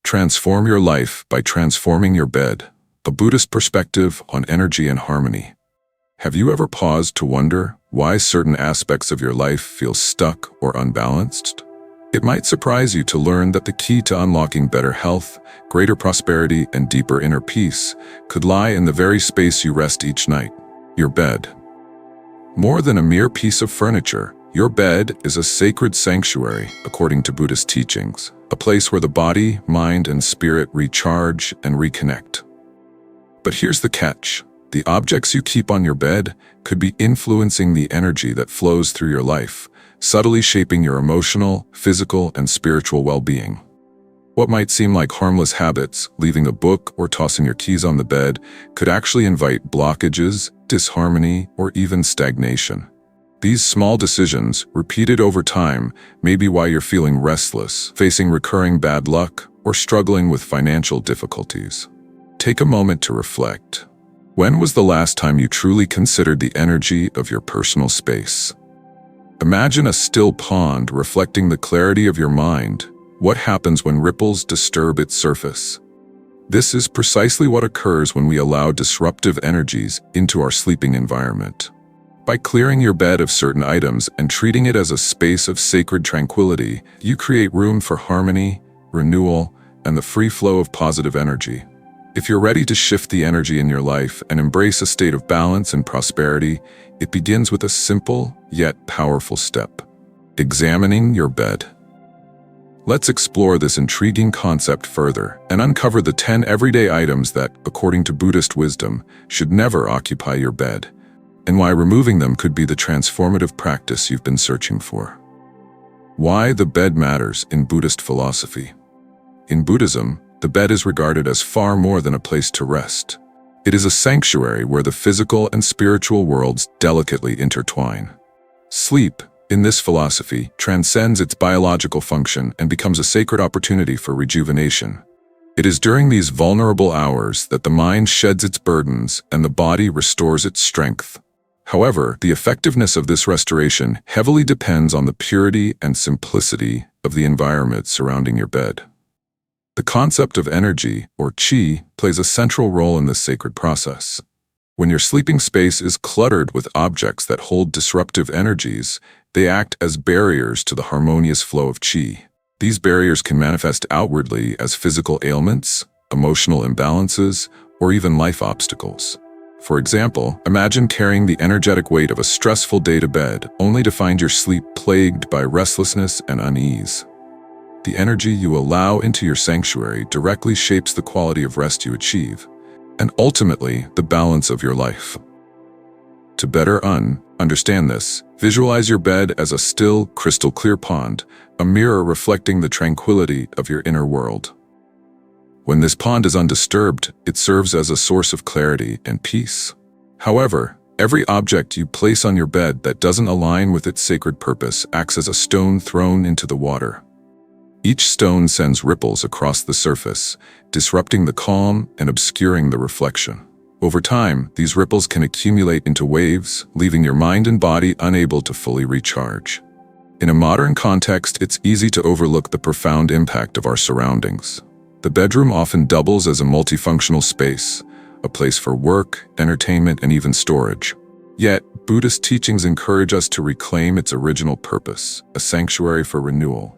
Transform your life by transforming your bed. A Buddhist perspective on energy and harmony. Have you ever paused to wonder why certain aspects of your life feel stuck or unbalanced? It might surprise you to learn that the key to unlocking better health, greater prosperity, and deeper inner peace could lie in the very space you rest each night, your bed. More than a mere piece of furniture, your bed is a sacred sanctuary, according to Buddhist teachings, a place where the body, mind, and spirit recharge and reconnect. But here's the catch. The objects you keep on your bed could be influencing the energy that flows through your life, subtly shaping your emotional, physical, and spiritual well-being. What might seem like harmless habits, leaving a book or tossing your keys on the bed, could actually invite blockages, disharmony, or even stagnation. These small decisions, repeated over time, may be why you're feeling restless, facing recurring bad luck, or struggling with financial difficulties. Take a moment to reflect. When was the last time you truly considered the energy of your personal space? Imagine a still pond reflecting the clarity of your mind. What happens when ripples disturb its surface? This is precisely what occurs when we allow disruptive energies into our sleeping environment. By clearing your bed of certain items and treating it as a space of sacred tranquility, you create room for harmony, renewal, and the free flow of positive energy. If you're ready to shift the energy in your life and embrace a state of balance and prosperity, it begins with a simple yet powerful step: examining your bed. Let's explore this intriguing concept further and uncover the 10 everyday items that, according to Buddhist wisdom, should never occupy your bed, and why removing them could be the transformative practice you've been searching for. Why the bed matters in Buddhist philosophy. In Buddhism, the bed is regarded as far more than a place to rest. It is a sanctuary where the physical and spiritual worlds delicately intertwine. Sleep, in this philosophy, transcends its biological function and becomes a sacred opportunity for rejuvenation. It is during these vulnerable hours that the mind sheds its burdens and the body restores its strength. However, the effectiveness of this restoration heavily depends on the purity and simplicity of the environment surrounding your bed. The concept of energy, or qi, plays a central role in this sacred process. When your sleeping space is cluttered with objects that hold disruptive energies, they act as barriers to the harmonious flow of qi. These barriers can manifest outwardly as physical ailments, emotional imbalances, or even life obstacles. For example, imagine carrying the energetic weight of a stressful day to bed, only to find your sleep plagued by restlessness and unease. The energy you allow into your sanctuary directly shapes the quality of rest you achieve, and ultimately the balance of your life. To better understand this, visualize your bed as a still, crystal-clear pond, a mirror reflecting the tranquility of your inner world. When this pond is undisturbed, it serves as a source of clarity and peace. However, every object you place on your bed that doesn't align with its sacred purpose acts as a stone thrown into the water. Each stone sends ripples across the surface, disrupting the calm and obscuring the reflection. Over time, these ripples can accumulate into waves, leaving your mind and body unable to fully recharge. In a modern context, it's easy to overlook the profound impact of our surroundings. The bedroom often doubles as a multifunctional space, a place for work, entertainment, and even storage. Yet, Buddhist teachings encourage us to reclaim its original purpose, a sanctuary for renewal.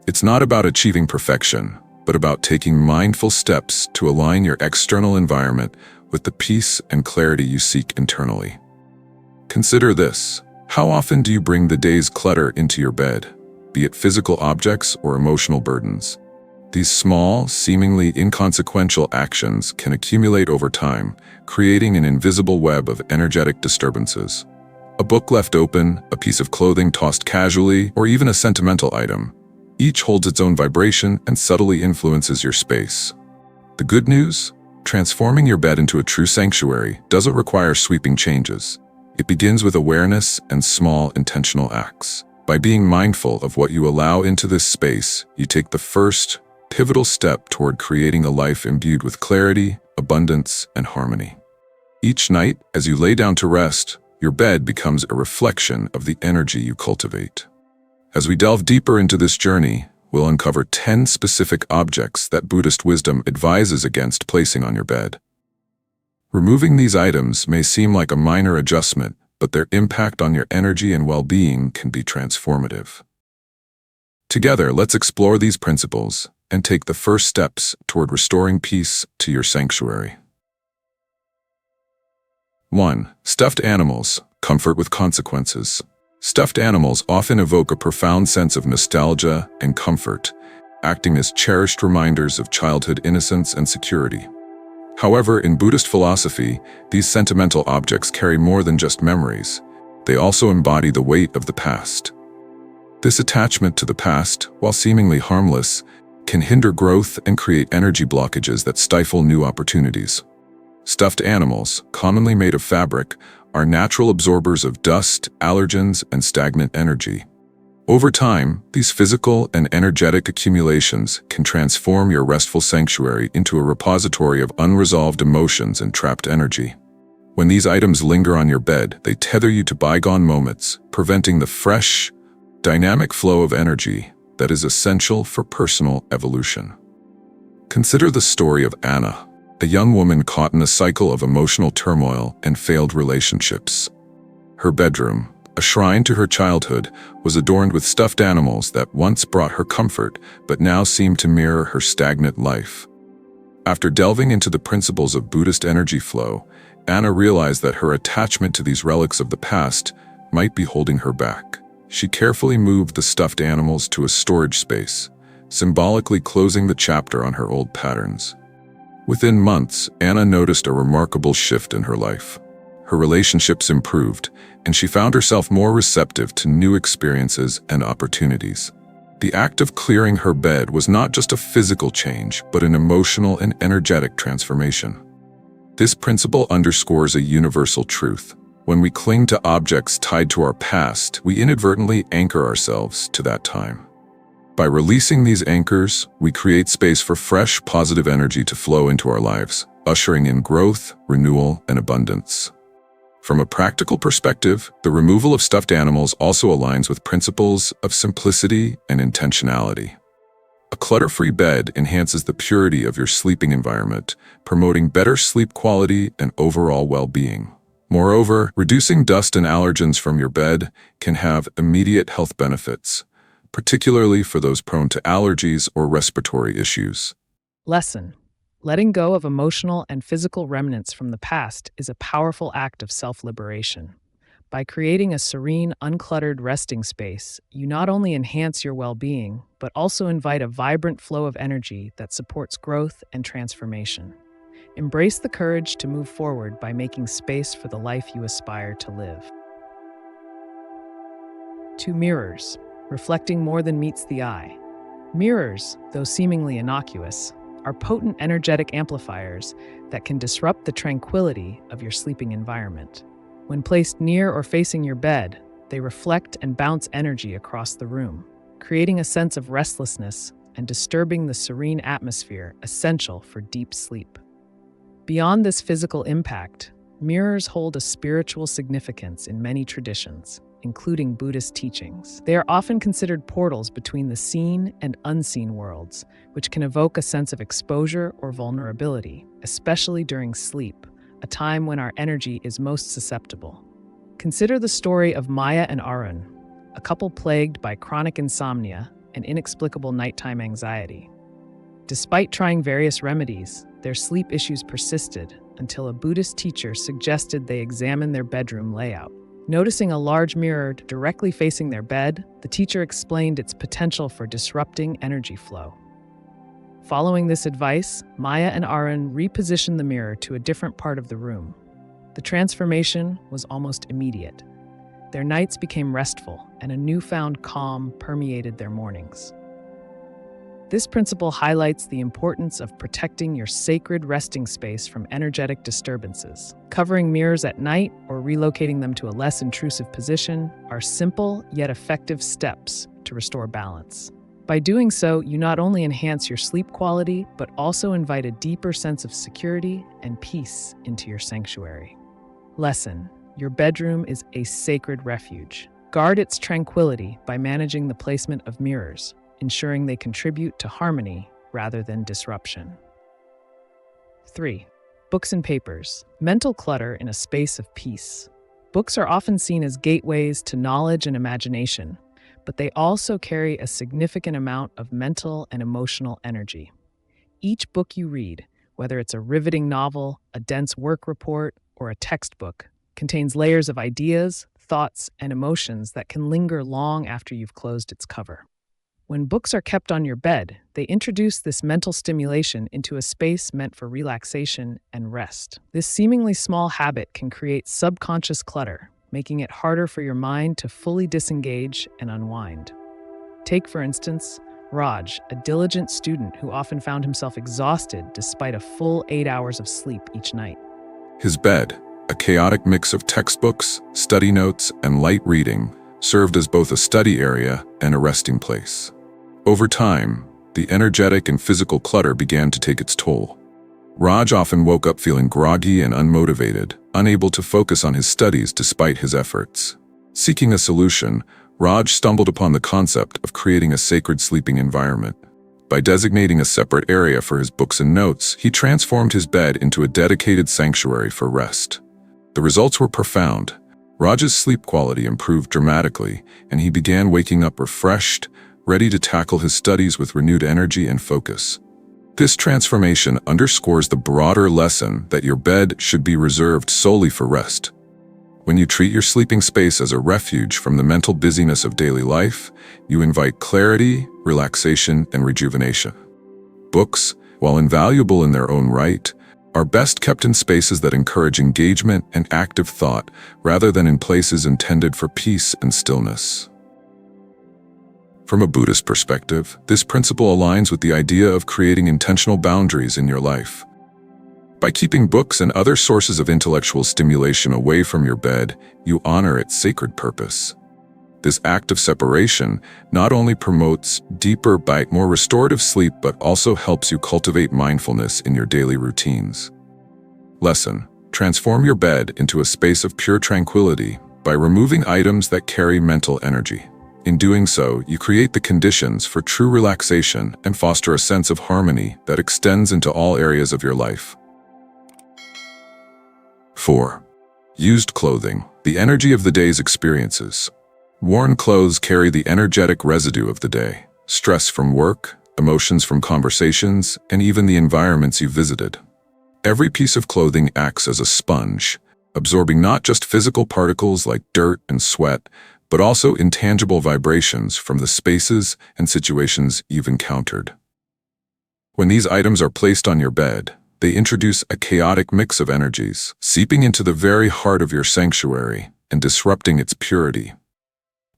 It's not about achieving perfection, but about taking mindful steps to align your external environment with the peace and clarity you seek internally. Consider this. How often do you bring the day's clutter into your bed, be it physical objects or emotional burdens? These small, seemingly inconsequential actions can accumulate over time, creating an invisible web of energetic disturbances. A book left open, a piece of clothing tossed casually, or even a sentimental item. Each holds its own vibration and subtly influences your space. The good news? Transforming your bed into a true sanctuary doesn't require sweeping changes. It begins with awareness and small, intentional acts. By being mindful of what you allow into this space, you take the first, pivotal step toward creating a life imbued with clarity, abundance, and harmony. Each night, as you lay down to rest, your bed becomes a reflection of the energy you cultivate. As we delve deeper into this journey, we'll uncover 10 specific objects that Buddhist wisdom advises against placing on your bed. Removing these items may seem like a minor adjustment, but their impact on your energy and well-being can be transformative. Together, let's explore these principles and take the first steps toward restoring peace to your sanctuary. 1. Stuffed animals, comfort with consequences. Stuffed animals often evoke a profound sense of nostalgia and comfort, acting as cherished reminders of childhood innocence and security. However, in Buddhist philosophy, these sentimental objects carry more than just memories. They also embody the weight of the past. This attachment to the past, while seemingly harmless, can hinder growth and create energy blockages that stifle new opportunities. Stuffed animals, commonly made of fabric, are natural absorbers of dust, allergens, and stagnant energy. Over time, these physical and energetic accumulations can transform your restful sanctuary into a repository of unresolved emotions and trapped energy. When these items linger on your bed, they tether you to bygone moments, preventing the fresh, dynamic flow of energy that is essential for personal evolution. Consider the story of Anna, a young woman caught in a cycle of emotional turmoil and failed relationships. Her bedroom, a shrine to her childhood, was adorned with stuffed animals that once brought her comfort but now seemed to mirror her stagnant life. After delving into the principles of Buddhist energy flow, Anna realized that her attachment to these relics of the past might be holding her back. She carefully moved the stuffed animals to a storage space, symbolically closing the chapter on her old patterns. Within months, Anna noticed a remarkable shift in her life. Her relationships improved, and she found herself more receptive to new experiences and opportunities. The act of clearing her bed was not just a physical change, but an emotional and energetic transformation. This principle underscores a universal truth. When we cling to objects tied to our past, we inadvertently anchor ourselves to that time. By releasing these anchors, we create space for fresh, positive energy to flow into our lives, ushering in growth, renewal, and abundance. From a practical perspective, the removal of stuffed animals also aligns with principles of simplicity and intentionality. A clutter-free bed enhances the purity of your sleeping environment, promoting better sleep quality and overall well-being. Moreover, reducing dust and allergens from your bed can have immediate health benefits, particularly for those prone to allergies or respiratory issues. Lesson: letting go of emotional and physical remnants from the past is a powerful act of self-liberation. By creating a serene, uncluttered resting space, you not only enhance your well-being, but also invite a vibrant flow of energy that supports growth and transformation. Embrace the courage to move forward by making space for the life you aspire to live. 2 mirrors, reflecting more than meets the eye. Mirrors, though seemingly innocuous, are potent energetic amplifiers that can disrupt the tranquility of your sleeping environment. When placed near or facing your bed, they reflect and bounce energy across the room, creating a sense of restlessness and disturbing the serene atmosphere essential for deep sleep. Beyond this physical impact, mirrors hold a spiritual significance in many traditions, including Buddhist teachings. They are often considered portals between the seen and unseen worlds, which can evoke a sense of exposure or vulnerability, especially during sleep, a time when our energy is most susceptible. Consider the story of Maya and Arun, a couple plagued by chronic insomnia and inexplicable nighttime anxiety. Despite trying various remedies, their sleep issues persisted until a Buddhist teacher suggested they examine their bedroom layout. Noticing a large mirror directly facing their bed, the teacher explained its potential for disrupting energy flow. Following this advice, Maya and Arun repositioned the mirror to a different part of the room. The transformation was almost immediate. Their nights became restful, and a newfound calm permeated their mornings. This principle highlights the importance of protecting your sacred resting space from energetic disturbances. Covering mirrors at night or relocating them to a less intrusive position are simple yet effective steps to restore balance. By doing so, you not only enhance your sleep quality, but also invite a deeper sense of security and peace into your sanctuary. Lesson: your bedroom is a sacred refuge. Guard its tranquility by managing the placement of mirrors. ensuring they contribute to harmony rather than disruption. 3. Books and papers. Mental clutter in a space of peace. Books are often seen as gateways to knowledge and imagination, but they also carry a significant amount of mental and emotional energy. Each book you read, whether it's a riveting novel, a dense work report, or a textbook, contains layers of ideas, thoughts, and emotions that can linger long after you've closed its cover. When books are kept on your bed, they introduce this mental stimulation into a space meant for relaxation and rest. This seemingly small habit can create subconscious clutter, making it harder for your mind to fully disengage and unwind. Take, for instance, Raj, a diligent student who often found himself exhausted despite a full 8 hours of sleep each night. His bed, a chaotic mix of textbooks, study notes, and light reading, served as both a study area and a resting place. Over time, the energetic and physical clutter began to take its toll. Raj often woke up feeling groggy and unmotivated, unable to focus on his studies despite his efforts. Seeking a solution, Raj stumbled upon the concept of creating a sacred sleeping environment. By designating a separate area for his books and notes, he transformed his bed into a dedicated sanctuary for rest. The results were profound. Raj's sleep quality improved dramatically, and he began waking up refreshed, ready to tackle his studies with renewed energy and focus. This transformation underscores the broader lesson that your bed should be reserved solely for rest. When you treat your sleeping space as a refuge from the mental busyness of daily life, you invite clarity, relaxation, and rejuvenation. Books, while invaluable in their own right, are best kept in spaces that encourage engagement and active thought rather than in places intended for peace and stillness. From a Buddhist perspective, this principle aligns with the idea of creating intentional boundaries in your life. By keeping books and other sources of intellectual stimulation away from your bed, you honor its sacred purpose. This act of separation not only promotes deeper, more restorative sleep, but also helps you cultivate mindfulness in your daily routines. Lesson: transform your bed into a space of pure tranquility by removing items that carry mental energy. In doing so, you create the conditions for true relaxation and foster a sense of harmony that extends into all areas of your life. 4. Used clothing, the energy of the day's experiences. Worn clothes carry the energetic residue of the day, stress from work, emotions from conversations, and even the environments you visited. Every piece of clothing acts as a sponge, absorbing not just physical particles like dirt and sweat, but also intangible vibrations from the spaces and situations you've encountered. When these items are placed on your bed, they introduce a chaotic mix of energies, seeping into the very heart of your sanctuary and disrupting its purity.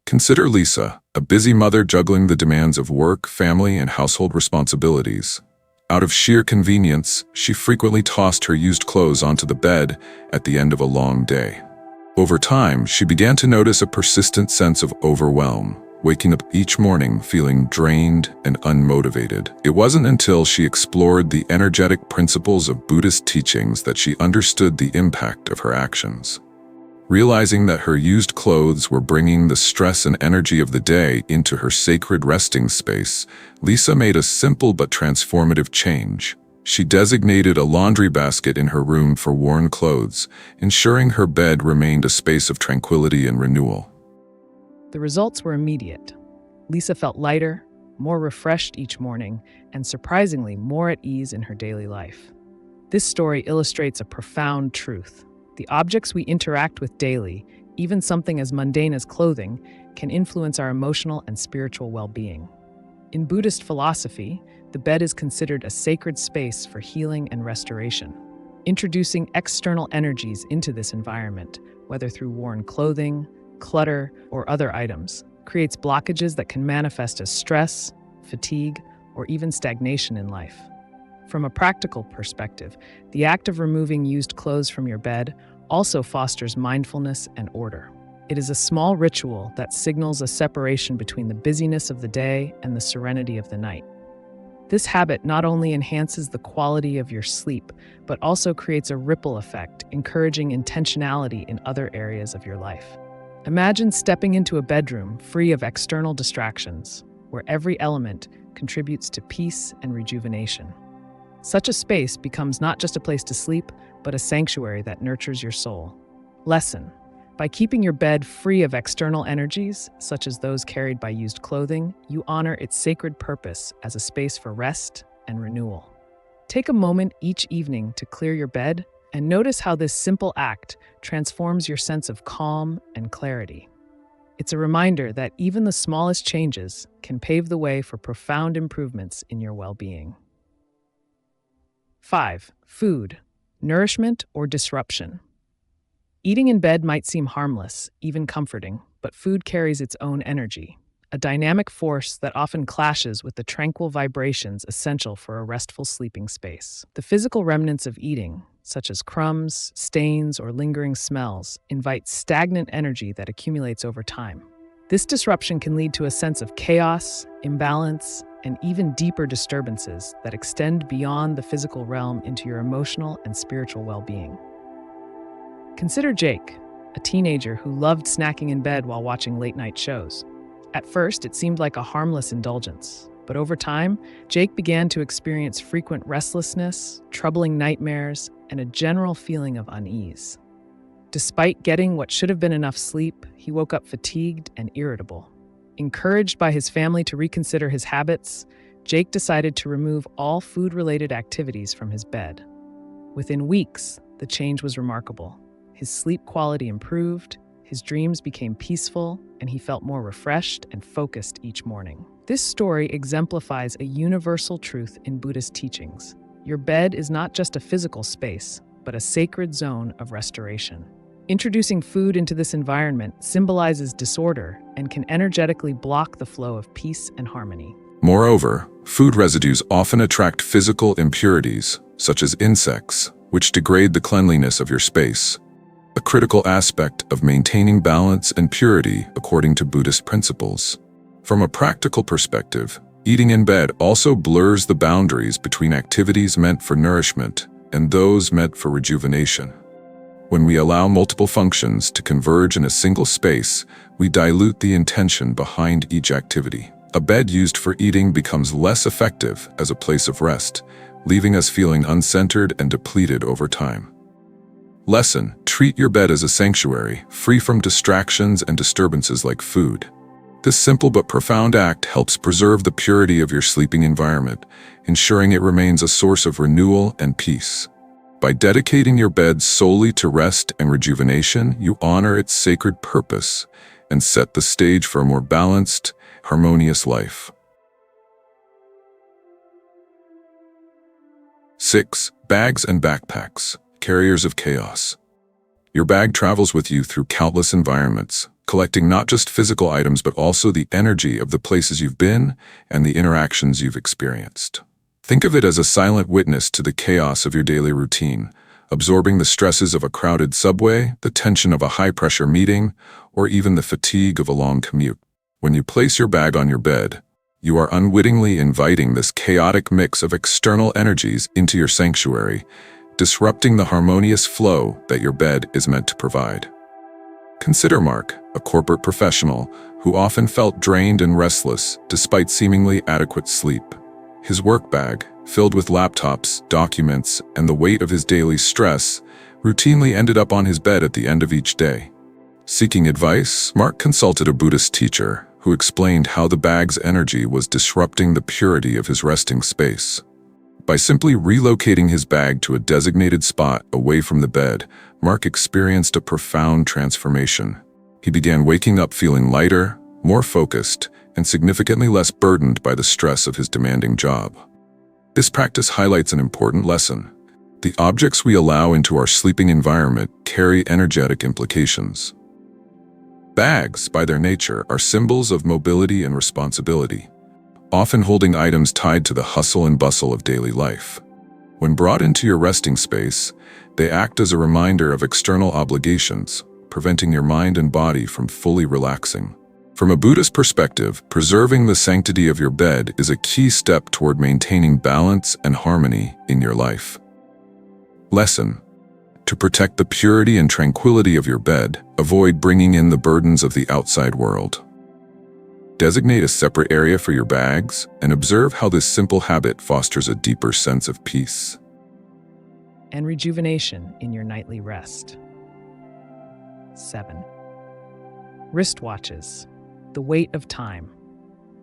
Consider Lisa, a busy mother juggling the demands of work, family, and household responsibilities. Out of sheer convenience, she frequently tossed her used clothes onto the bed at the end of a long day. Over time, she began to notice a persistent sense of overwhelm, waking up each morning feeling drained and unmotivated. It wasn't until she explored the energetic principles of Buddhist teachings that she understood the impact of her actions. Realizing that her used clothes were bringing the stress and energy of the day into her sacred resting space, Lisa made a simple but transformative change. She designated a laundry basket in her room for worn clothes, ensuring her bed remained a space of tranquility and renewal. The results were immediate. Lisa felt lighter, more refreshed each morning, and surprisingly more at ease in her daily life. This story illustrates a profound truth. The objects we interact with daily, even something as mundane as clothing, can influence our emotional and spiritual well-being. In Buddhist philosophy, the bed is considered a sacred space for healing and restoration. Introducing external energies into this environment, whether through worn clothing, clutter, or other items, creates blockages that can manifest as stress, fatigue, or even stagnation in life. From a practical perspective, the act of removing used clothes from your bed also fosters mindfulness and order. It is a small ritual that signals a separation between the busyness of the day and the serenity of the night. This habit not only enhances the quality of your sleep, but also creates a ripple effect, encouraging intentionality in other areas of your life. Imagine stepping into a bedroom free of external distractions. where every element contributes to peace and rejuvenation. Such a space becomes not just a place to sleep, but a sanctuary that nurtures your soul. Lesson: by keeping your bed free of external energies, such as those carried by used clothing, you honor its sacred purpose as a space for rest and renewal. Take a moment each evening to clear your bed and notice how this simple act transforms your sense of calm and clarity. It's a reminder that even the smallest changes can pave the way for profound improvements in your well-being. 5. Food, nourishment, or disruption. Eating in bed might seem harmless, even comforting, but food carries its own energy, a dynamic force that often clashes with the tranquil vibrations essential for a restful sleeping space. The physical remnants of eating, such as crumbs, stains, or lingering smells, invite stagnant energy that accumulates over time. This disruption can lead to a sense of chaos, imbalance, and even deeper disturbances that extend beyond the physical realm into your emotional and spiritual well-being. Consider Jake, a teenager who loved snacking in bed while watching late-night shows. At first, it seemed like a harmless indulgence, but over time, Jake began to experience frequent restlessness, troubling nightmares, and a general feeling of unease. Despite getting what should have been enough sleep, he woke up fatigued and irritable. Encouraged by his family to reconsider his habits, Jake decided to remove all food-related activities from his bed. Within weeks, the change was remarkable. His sleep quality improved, his dreams became peaceful, and he felt more refreshed and focused each morning. This story exemplifies a universal truth in Buddhist teachings. Your bed is not just a physical space, but a sacred zone of restoration. Introducing food into this environment symbolizes disorder and can energetically block the flow of peace and harmony. Moreover, food residues often attract physical impurities, such as insects, which degrade the cleanliness of your space, a critical aspect of maintaining balance and purity according to Buddhist principles. From a practical perspective, eating in bed also blurs the boundaries between activities meant for nourishment and those meant for rejuvenation. When we allow multiple functions to converge in a single space, we dilute the intention behind each activity. A bed used for eating becomes less effective as a place of rest, leaving us feeling uncentered and depleted over time. Lesson: treat your bed as a sanctuary, free from distractions and disturbances like food. This simple but profound act helps preserve the purity of your sleeping environment, ensuring it remains a source of renewal and peace. By dedicating your bed solely to rest and rejuvenation, you honor its sacred purpose and set the stage for a more balanced, harmonious life. 6. Bags and backpacks, carriers of chaos. Your bag travels with you through countless environments, collecting not just physical items but also the energy of the places you've been and the interactions you've experienced. Think of it as a silent witness to the chaos of your daily routine, absorbing the stresses of a crowded subway, the tension of a high-pressure meeting, or even the fatigue of a long commute. When you place your bag on your bed, you are unwittingly inviting this chaotic mix of external energies into your sanctuary, disrupting the harmonious flow that your bed is meant to provide. Consider Mark, a corporate professional who often felt drained and restless despite seemingly adequate sleep. His work bag, filled with laptops, documents, and the weight of his daily stress, routinely ended up on his bed at the end of each day. Seeking advice, Mark consulted a Buddhist teacher who explained how the bag's energy was disrupting the purity of his resting space. By simply relocating his bag to a designated spot away from the bed, Mark experienced a profound transformation. He began waking up feeling lighter, more focused, and significantly less burdened by the stress of his demanding job. This practice highlights an important lesson. The objects we allow into our sleeping environment carry energetic implications. Bags, by their nature, are symbols of mobility and responsibility, often holding items tied to the hustle and bustle of daily life. When brought into your resting space, they act as a reminder of external obligations, preventing your mind and body from fully relaxing. From a Buddhist perspective, preserving the sanctity of your bed is a key step toward maintaining balance and harmony in your life. Lesson: to protect the purity and tranquility of your bed, avoid bringing in the burdens of the outside world. Designate a separate area for your bags and observe how this simple habit fosters a deeper sense of peace. And rejuvenation in your nightly rest. 7. Wristwatches, the weight of time.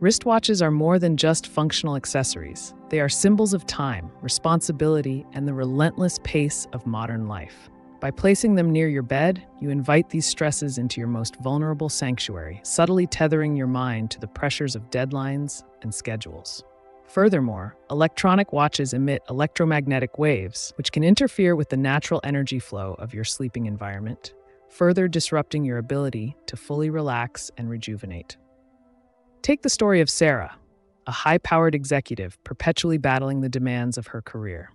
Wristwatches are more than just functional accessories. They are symbols of time, responsibility, and the relentless pace of modern life. By placing them near your bed, you invite these stresses into your most vulnerable sanctuary, subtly tethering your mind to the pressures of deadlines and schedules. Furthermore, electronic watches emit electromagnetic waves, which can interfere with the natural energy flow of your sleeping environment, further disrupting your ability to fully relax and rejuvenate. Take the story of Sarah, a high-powered executive perpetually battling the demands of her career.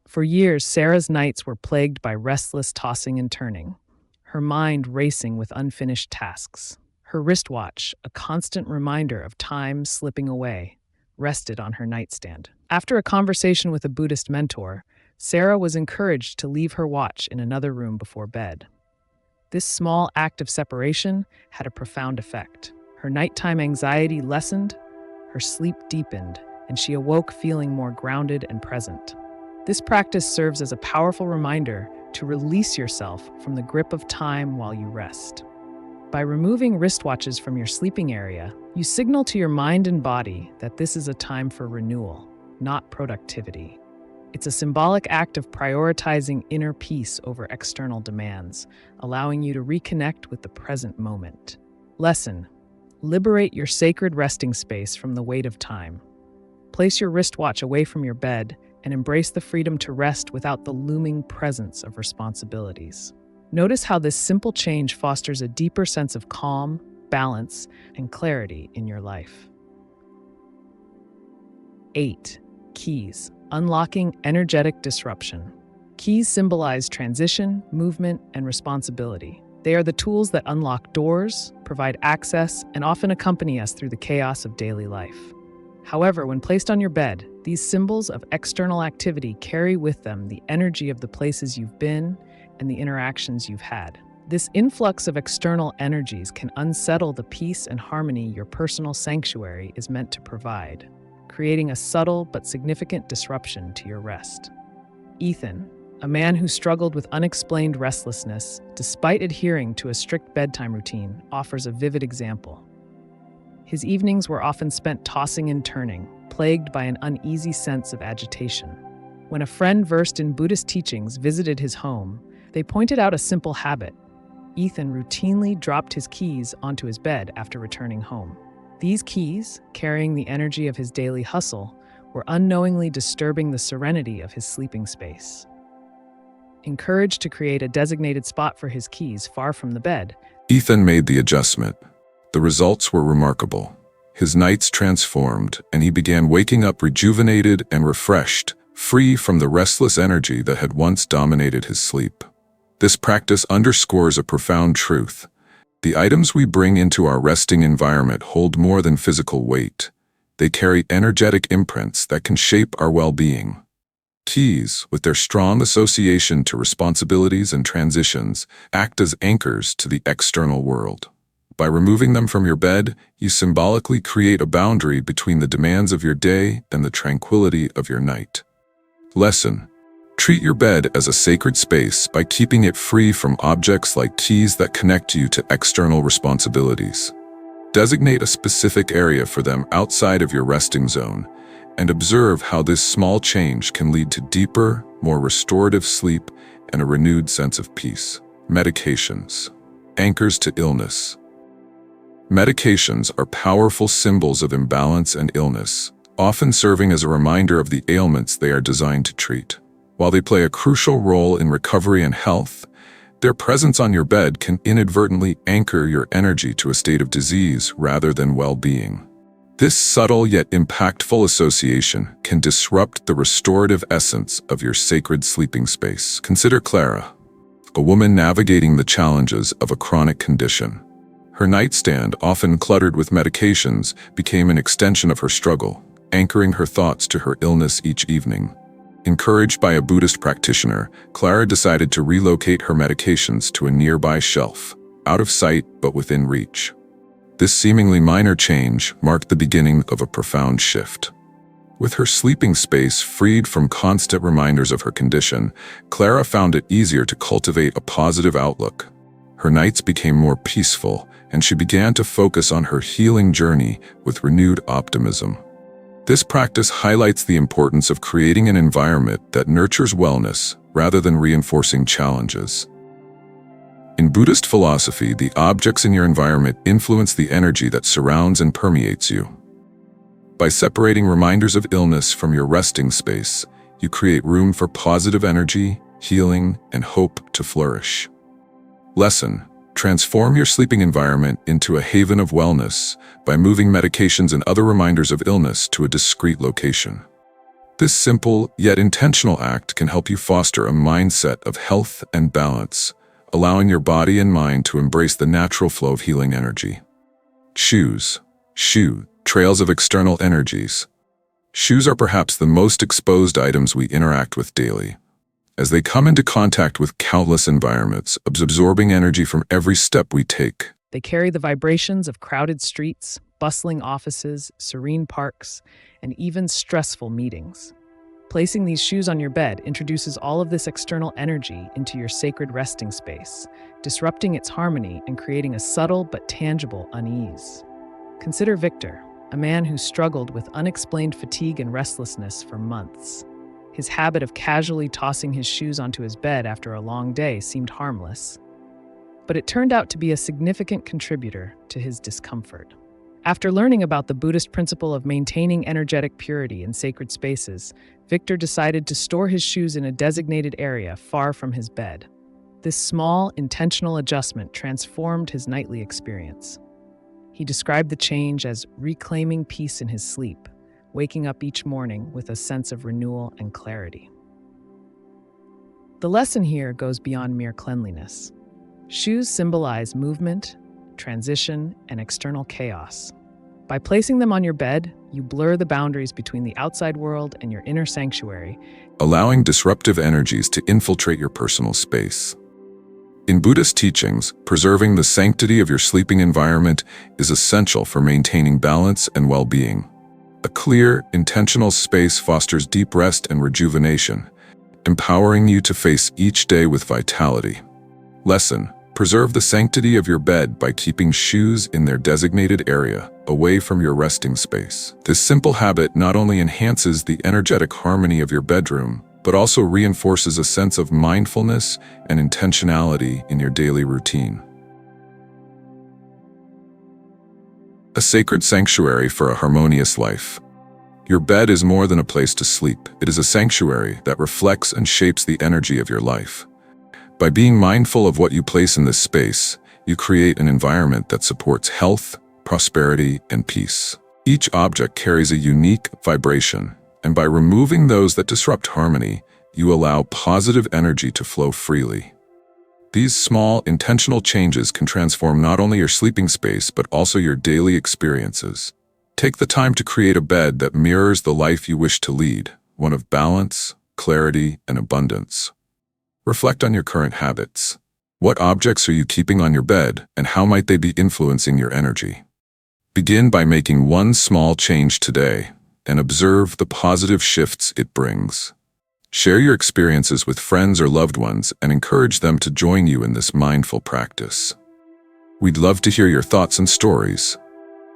For years, Sarah's nights were plagued by restless tossing and turning, her mind racing with unfinished tasks. Her wristwatch, a constant reminder of time slipping away, rested on her nightstand. After a conversation with a Buddhist mentor, Sarah was encouraged to leave her watch in another room before bed. This small act of separation had a profound effect. Her nighttime anxiety lessened, her sleep deepened, and she awoke feeling more grounded and present. This practice serves as a powerful reminder to release yourself from the grip of time while you rest. By removing wristwatches from your sleeping area, you signal to your mind and body that this is a time for renewal, not productivity. It's a symbolic act of prioritizing inner peace over external demands, allowing you to reconnect with the present moment. Lesson: liberate your sacred resting space from the weight of time. Place your wristwatch away from your bed and embrace the freedom to rest without the looming presence of responsibilities. Notice how this simple change fosters a deeper sense of calm, balance, and clarity in your life. 8. Keys. Unlocking energetic disruption. Keys symbolize transition, movement, and responsibility. They are the tools that unlock doors, provide access, and often accompany us through the chaos of daily life. However, when placed on your bed, these symbols of external activity carry with them the energy of the places you've been and the interactions you've had. This influx of external energies can unsettle the peace and harmony your personal sanctuary is meant to provide, creating a subtle but significant disruption to your rest. Ethan, a man who struggled with unexplained restlessness despite adhering to a strict bedtime routine, offers a vivid example. His evenings were often spent tossing and turning, plagued by an uneasy sense of agitation. When a friend versed in Buddhist teachings visited his home, they pointed out a simple habit. Ethan routinely dropped his keys onto his bed after returning home. These keys, carrying the energy of his daily hustle, were unknowingly disturbing the serenity of his sleeping space. Encouraged to create a designated spot for his keys far from the bed, Ethan made the adjustment. The results were remarkable. His nights transformed, and he began waking up rejuvenated and refreshed, free from the restless energy that had once dominated his sleep. This practice underscores a profound truth. The items we bring into our resting environment hold more than physical weight. They carry energetic imprints that can shape our well-being. Keys, with their strong association to responsibilities and transitions, act as anchors to the external world. By removing them from your bed, you symbolically create a boundary between the demands of your day and the tranquility of your night. Lesson: treat your bed as a sacred space by keeping it free from objects like keys that connect you to external responsibilities. Designate a specific area for them outside of your resting zone, and observe how this small change can lead to deeper, more restorative sleep and a renewed sense of peace. Medications. Anchors to illness. Medications are powerful symbols of imbalance and illness, often serving as a reminder of the ailments they are designed to treat. While they play a crucial role in recovery and health, their presence on your bed can inadvertently anchor your energy to a state of disease rather than well-being. This subtle yet impactful association can disrupt the restorative essence of your sacred sleeping space. Consider Clara, a woman navigating the challenges of a chronic condition. Her nightstand, often cluttered with medications, became an extension of her struggle, anchoring her thoughts to her illness each evening. Encouraged by a Buddhist practitioner, Clara decided to relocate her medications to a nearby shelf, out of sight but within reach. This seemingly minor change marked the beginning of a profound shift. With her sleeping space freed from constant reminders of her condition, Clara found it easier to cultivate a positive outlook. Her nights became more peaceful, and she began to focus on her healing journey with renewed optimism. This practice highlights the importance of creating an environment that nurtures wellness rather than reinforcing challenges. In Buddhist philosophy, the objects in your environment influence the energy that surrounds and permeates you. By separating reminders of illness from your resting space, you create room for positive energy, healing, and hope to flourish. Lesson: transform your sleeping environment into a haven of wellness by moving medications and other reminders of illness to a discreet location. This simple yet intentional act can help you foster a mindset of health and balance, allowing your body and mind to embrace the natural flow of healing energy. Shoes. Trails of external energies. Shoes are perhaps the most exposed items we interact with daily, as they come into contact with countless environments, absorbing energy from every step we take. They carry the vibrations of crowded streets, bustling offices, serene parks, and even stressful meetings. Placing these shoes on your bed introduces all of this external energy into your sacred resting space, disrupting its harmony and creating a subtle but tangible unease. Consider Victor, a man who struggled with unexplained fatigue and restlessness for months. His habit of casually tossing his shoes onto his bed after a long day seemed harmless, but it turned out to be a significant contributor to his discomfort. After learning about the Buddhist principle of maintaining energetic purity in sacred spaces, Victor decided to store his shoes in a designated area far from his bed. This small, intentional adjustment transformed his nightly experience. He described the change as reclaiming peace in his sleep, waking up each morning with a sense of renewal and clarity. The lesson here goes beyond mere cleanliness. Shoes symbolize movement, transition, and external chaos. By placing them on your bed, you blur the boundaries between the outside world and your inner sanctuary, allowing disruptive energies to infiltrate your personal space. In Buddhist teachings, preserving the sanctity of your sleeping environment is essential for maintaining balance and well-being. A clear, intentional space fosters deep rest and rejuvenation, empowering you to face each day with vitality. Lesson: preserve the sanctity of your bed by keeping shoes in their designated area, away from your resting space. This simple habit not only enhances the energetic harmony of your bedroom, but also reinforces a sense of mindfulness and intentionality in your daily routine. A sacred sanctuary for a harmonious life. Your bed is more than a place to sleep. It is a sanctuary that reflects and shapes the energy of your life. By being mindful of what you place in this space, you create an environment that supports health, prosperity, and peace. Each object carries a unique vibration, and by removing those that disrupt harmony, you allow positive energy to flow freely. These small, intentional changes can transform not only your sleeping space but also your daily experiences. Take the time to create a bed that mirrors the life you wish to lead, one of balance, clarity, and abundance. Reflect on your current habits. What objects are you keeping on your bed, and how might they be influencing your energy? Begin by making one small change today, and observe the positive shifts it brings. Share your experiences with friends or loved ones and encourage them to join you in this mindful practice. We'd love to hear your thoughts and stories.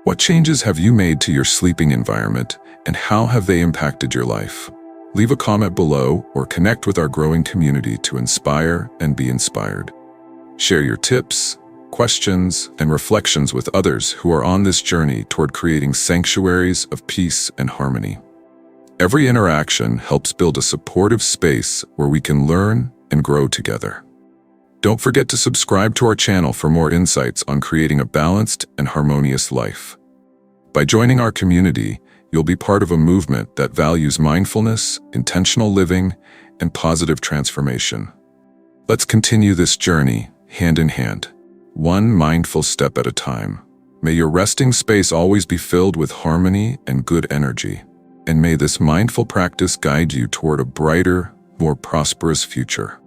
What changes have you made to your sleeping environment, and how have they impacted your life? Leave a comment below or connect with our growing community to inspire and be inspired. Share your tips, questions, and reflections with others who are on this journey toward creating sanctuaries of peace and harmony. Every interaction helps build a supportive space where we can learn and grow together. Don't forget to subscribe to our channel for more insights on creating a balanced and harmonious life. By joining our community, you'll be part of a movement that values mindfulness, intentional living, and positive transformation. Let's continue this journey hand in hand, one mindful step at a time. May your resting space always be filled with harmony and good energy. And may this mindful practice guide you toward a brighter, more prosperous future.